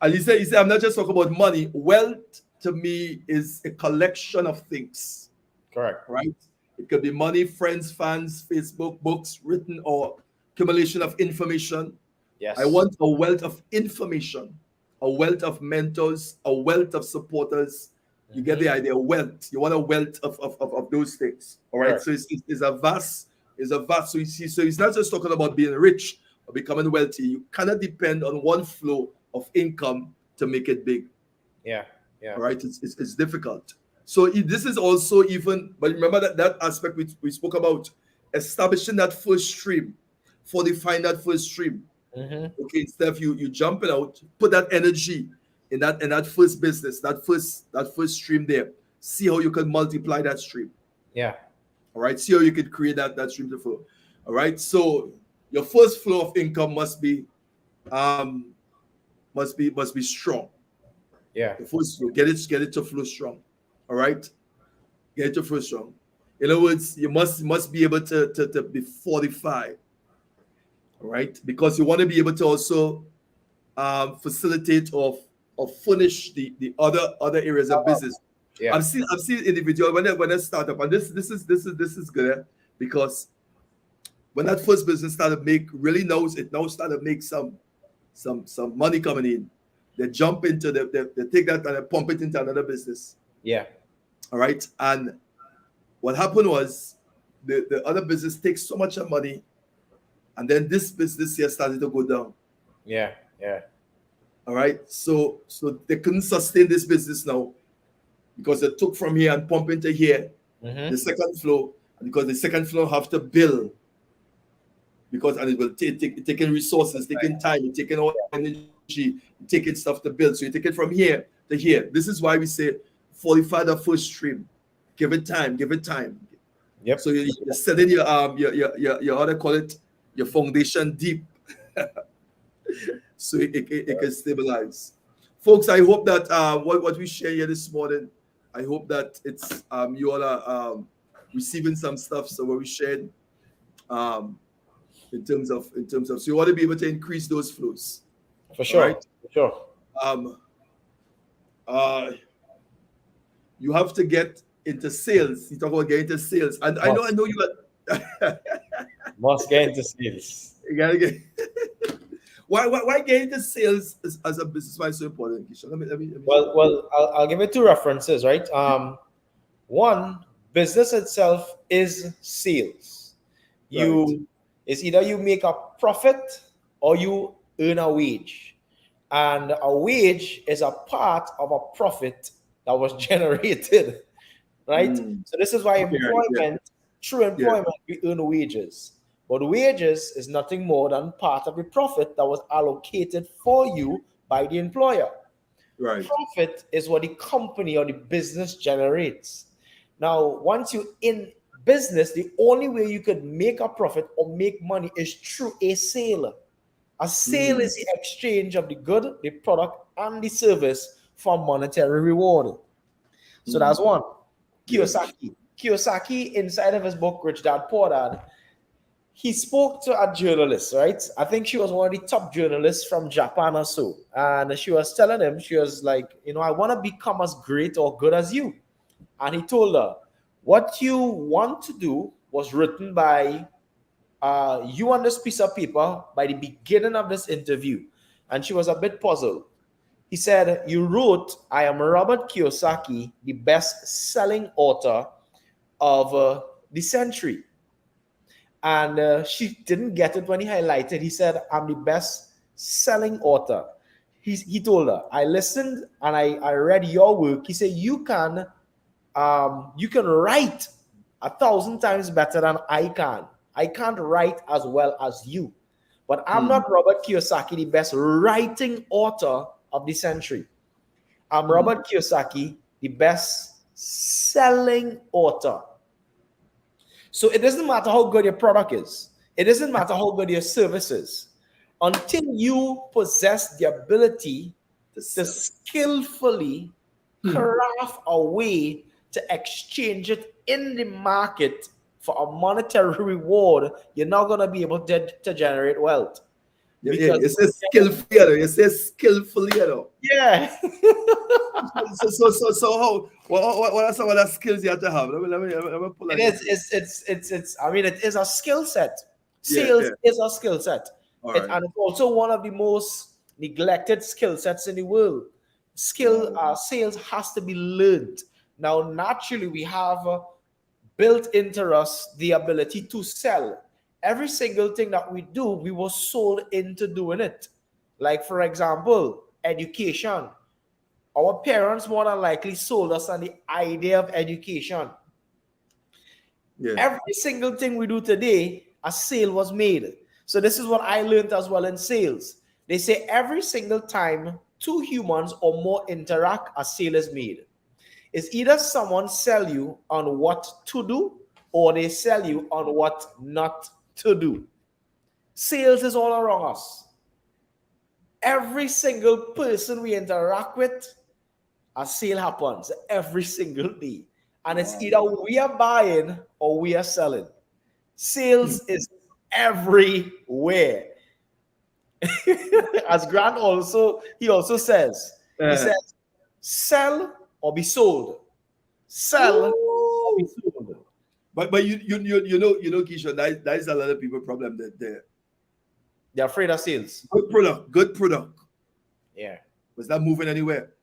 And he said, I'm not just talking about money. Wealth to me is a collection of things, Correct. right? It could be money, friends, fans, Facebook, books, written, or accumulation of information. I Yes. want a wealth of information, a wealth of mentors, a wealth of supporters. You get Mm-hmm. the idea. Wealth. You want a wealth of those things. All right. Correct. So it's a vast, So you see, so it's not just talking about being rich or becoming wealthy. You cannot depend on one flow of income to make it big. Yeah. Yeah. All right. It's difficult. So this is also even, but remember that aspect we spoke about establishing that first stream, fortifying that first stream. Mm-hmm. Okay, instead of you jumping out, put that energy in that first business, that first stream there. See how you can multiply that stream. Yeah. All right, see how you can create that stream to flow. All right, so your first flow of income um must be strong. Yeah. The first flow, get it to flow strong. All right, get it to flow strong. In other words, you must be able to be fortified. All right, because you want to be able to also facilitate or furnish the other areas of business. Yeah. I've seen individual when they start up, and this is good because when that first business started make really knows it now started to make some money coming in. They jump into they take that and they pump it into another business. Yeah. All right, and what happened was the other business takes so much of money, and then this business here started to go down. Yeah. Yeah. All right, so they couldn't sustain this business now because they took from here and pump into here Mm-hmm. the second flow, because the second flow have to build because and it will taking resources, taking time, taking all energy, taking stuff to build. So you take it from here to here. This is why we say fortify the first stream, give it time, give it time. Yep. So you're setting your how to call it your foundation deep, so it can stabilize. Folks, I hope that what we share here this morning, I hope that it's you all are receiving some stuff. So what we shared um, in terms of so you want to be able to increase those flows. For All sure. right. For sure. Um, uh, you have to get into sales. You talk about getting into sales, and I Must. know you are. Must get into sales. You gotta get. Why get into sales as a business? Why is so important, Keeshon? Let me Well, I'll give it two references, right? One, business itself is sales. Right. It's either you make a profit or you earn a wage, and a wage is a part of a profit that was generated, right? Mm. So this is why Yeah. through Yeah. employment, we earn wages. But wages is nothing more than part of the profit that was allocated for you by the employer. Right. Profit is what the company or the business generates. Now, once you're in business, the only way you could make a profit or make money is through a sale. A sale Mm. is the exchange of the good, the product, and the service for monetary reward. So that's Mm. one. Yeah. Kiyosaki, inside of his book Rich Dad Poor Dad, he spoke to a journalist, right? I think she was one of the top journalists from Japan or so. And she was telling him, she was like, I want to become as great or good as you. And he told her, what you want to do was written by you on this piece of paper by the beginning of this interview. And she was a bit puzzled. He said, you wrote, I am Robert Kiyosaki, the best-selling author of the century. And she didn't get it when he highlighted. He said, I'm the best-selling author. He told her, I listened and I read your work. He said, you can write 1,000 times better than I can. I can't write as well as you. But I'm not Robert Kiyosaki, the best writing author of the century. I'm Robert Kiyosaki, the best selling author. So it doesn't matter how good your product is. It doesn't matter how good your service is. Until you possess the ability to skillfully craft a way to exchange it in the market for a monetary reward, you're not going to be able to generate wealth. Yeah, you say skillfully, you say skillfully, Yeah. So how? What are some of the skills you have to have? Let me pull that. It's. I mean, it is a skill set. Sales is a skill set, and it's also one of the most neglected skill sets in the world. Sales has to be learned. Now, naturally, we have built into us the ability to sell. Every single thing that we do, we were sold into doing it. Like, for example, education. Our parents more than likely sold us on the idea of education. Yeah. Every single thing we do today, a sale was made. So this is what I learned as well in sales. They say every single time two humans or more interact, a sale is made. It's either someone sell you on what to do or they sell you on what not to do. Sales is all around us. Every single person we interact with, a sale happens every single day. And it's either we are buying or we are selling. Sales is everywhere. As Grant he also says, he says, sell or be sold. Sell or be sold. But you know, Keeshon, that is a lot of people problem that they're afraid of sales. Good product. Yeah. Was that moving anywhere?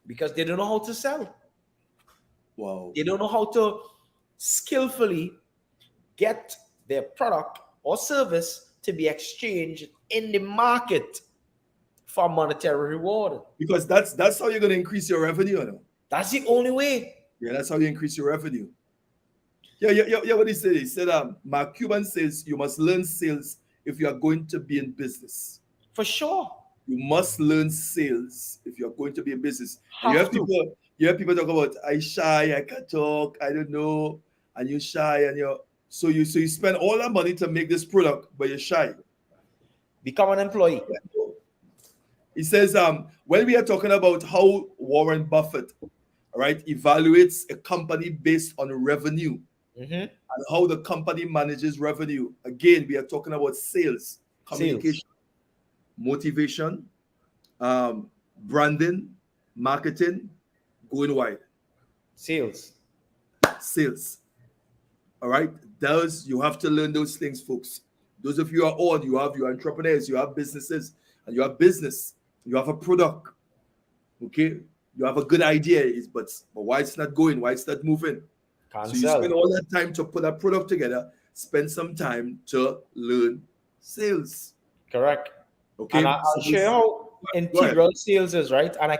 Because they don't know how to sell. Wow. They don't know how to skillfully get their product or service to be exchanged in the market for monetary reward. Because that's how you're going to increase your revenue. No? That's the only way. Yeah, that's how you increase your revenue. Yeah. What he said? He said, Mark Cuban says you must learn sales if you are going to be in business. For sure. You must learn sales if you're going to be in business. You have people talk about I shy, I can't talk, I don't know, and you're shy, and so you spend all that money to make this product, but you're shy. Become an employee. He says, when we are talking about how Warren Buffett, evaluates a company based on revenue and how the company manages revenue. Again, we are talking about sales, communication, motivation, branding, marketing, going wide. Sales. All right. You have to learn those things, folks. Those of you who are on, you have your entrepreneurs, you have businesses, and you have business. You have a product. Okay. You have a good idea, but why it's not going? Why it's not moving? So you spend all that time to put that product together. Spend some time to learn sales. Correct. Okay. And I'll share how integral sales is, right? And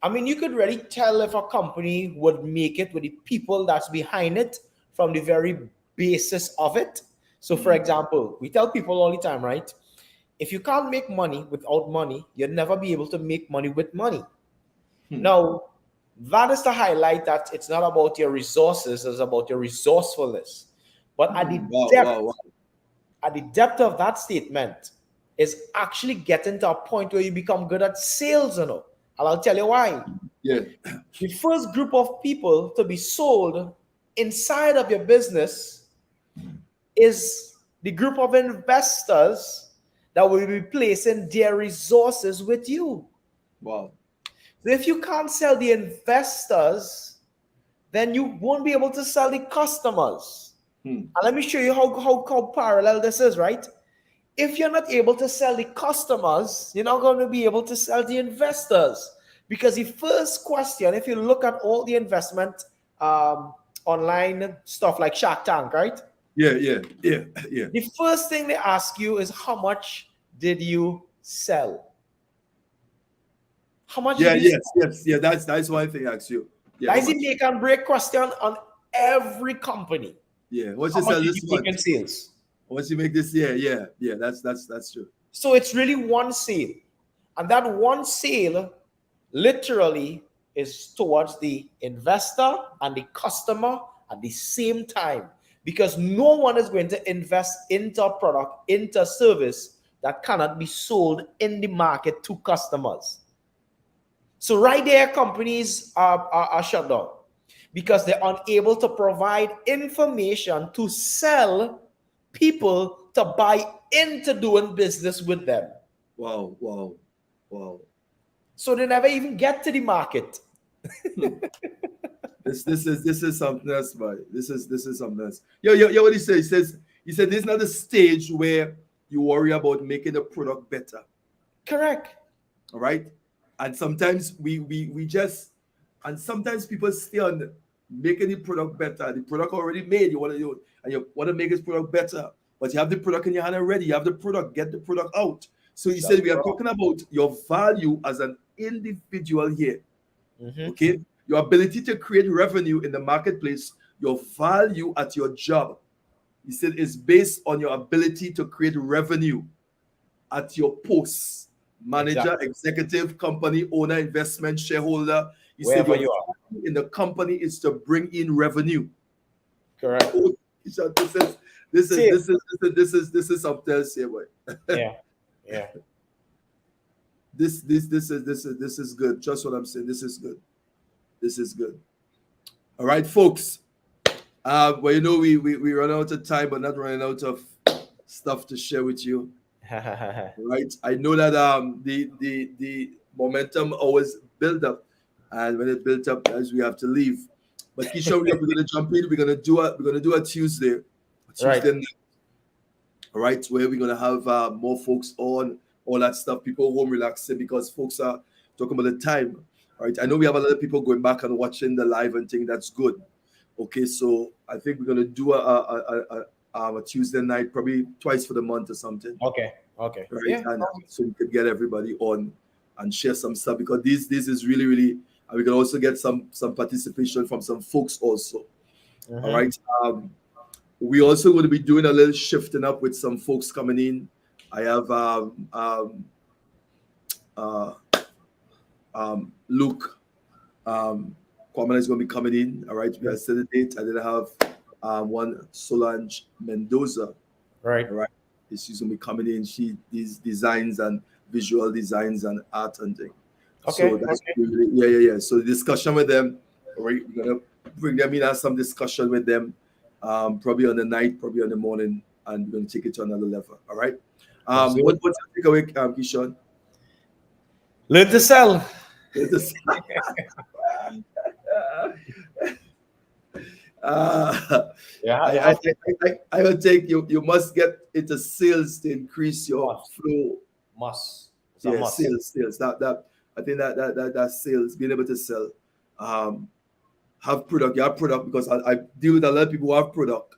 I mean, you could really tell if a company would make it with the people that's behind it from the very basis of it. So, for example, we tell people all the time, right? If you can't make money without money, you'll never be able to make money with money. Now, that is to highlight that it's not about your resources, it's about your resourcefulness. But at the depth of that statement is actually getting to a point where you become good at sales, And I'll tell you why. Yeah. The first group of people to be sold inside of your business is the group of investors that will be placing their resources with you. Wow. So if you can't sell the investors, then you won't be able to sell the customers. And let me show you how parallel this is, right? If you're not able to sell the customers, you're not going to be able to sell the investors. Because the first question, if you look at all the investment online stuff like Shark Tank, right? Yeah. The first thing they ask you is how much did you sell? How much did you sell? Yeah. That's one thing I ask you. Yeah. That How is a much? make and break question on every company. Yeah. What How you much sell did this you make month? in sales? Once you make this, yeah. That's true. So it's really one sale. And that one sale literally is towards the investor and the customer at the same time. Because no one is going to invest into a product, into a service that cannot be sold in the market to customers. So right there, companies are shut down because they're unable to provide information to sell people to buy into doing business with them. Wow. So they never even get to the market. This is something else, boy. This is something else. Yo, what he says? He said this is not a stage where you worry about making the product better. Correct. All right. And sometimes we just, and sometimes people stay on making the product better. The product already made. You want to make this product better, but you have the product in your hand already. You have the product. Get the product out. So he said we are talking about your value as an individual here. Okay, your ability to create revenue in the marketplace, your value at your job. He said is based on your ability to create revenue at your post. Manager, executive, company owner, investment, shareholder. He said Wherever your you are. value in the company is to bring in revenue. Correct. Oh, Keeshon, this is something else here, boy. Yeah. This is good. Just what I'm saying. This is good. This is good. All right, folks. Well, you know, we run out of time, but not running out of stuff to share with you. Right. I know that the momentum always build up, and when it built up, as we have to leave. But Keeshon, we're gonna jump in. We're gonna do a Tuesday night. All right, where we're gonna have more folks on all that stuff. People home relaxing because folks are talking about the time. All right, I know we have a lot of people going back and watching the live and think that's good. Okay, so I think we're gonna do a Tuesday night, probably twice for the month or something. Okay. Right, Yeah. and so we could get everybody on and share some stuff because this is really, and we can also get some participation from some folks also. All right. We also going to be doing a little shifting up with some folks coming in. I have Luke Kwame is going to be coming in. All right, we have set a date. I did have one Solange Mendoza. Right. All right, she's going to be coming in. She these designs and visual designs and art and thing. Okay. So that's really, yeah. So the discussion with them, we're gonna bring them in, have some discussion with them. Probably on the night, probably on the morning, and we're going to take it to another level. All right. What's your takeaway, Keeshon? Learn to sell. I would take you must get into sales to increase your flow. Must. Sales. That I think that sales, being able to sell. Have product, you have product because I deal with a lot of people who have product,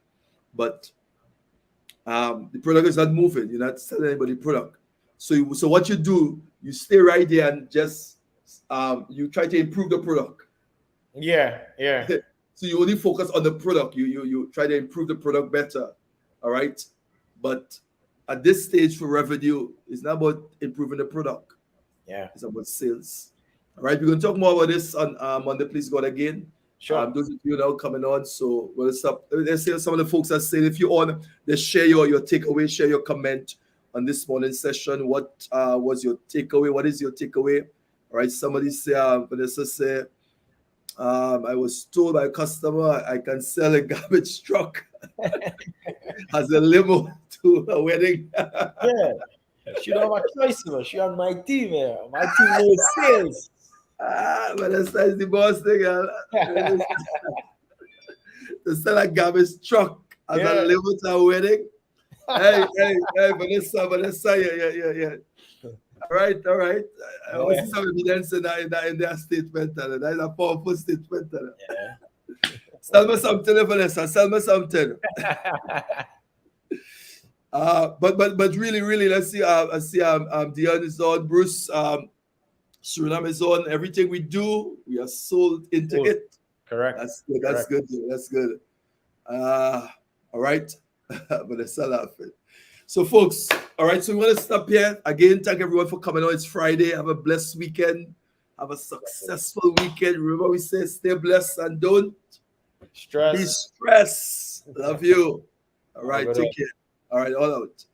but the product is not moving. You're not selling anybody product. So what you do, you stay right there and just you try to improve the product. Yeah. So you only focus on the product. You try to improve the product better. All right. But at this stage for revenue, it's not about improving the product. Yeah. It's about sales. All right. We're going to talk more about this on Monday. Please God again. Sure. Those of you now coming on, so we'll stop. Let's say some of the folks are saying, if you're on, let's share your takeaway, share your comment on this morning session. What was your takeaway? What is your takeaway? All right. Somebody say, Vanessa say, I was told by a customer I can sell a garbage truck. has a limo to a wedding. Yeah. She don't have a choice, man. She on my team, man. My team knows sales. Vanessa is the boss thing. To sell a garbage truck as a limo to a wedding. Hey, Vanessa, yeah. All right. I want to see some evidence in their statement. That is a powerful statement. Yeah. Sell me something, Vanessa. Sell me something. But really, let's see. I see Dion is on, Bruce, Suriname is on. Everything we do, we are sold into it. Correct. That's good. That's good. All right. Vanessa laughing. So, folks, all right, so we want to stop here. Again, thank everyone for coming on. It's Friday. Have a blessed weekend. Have a successful weekend. Remember, we say stay blessed and don't be stressed. Love you. All right, take care. All right, all out.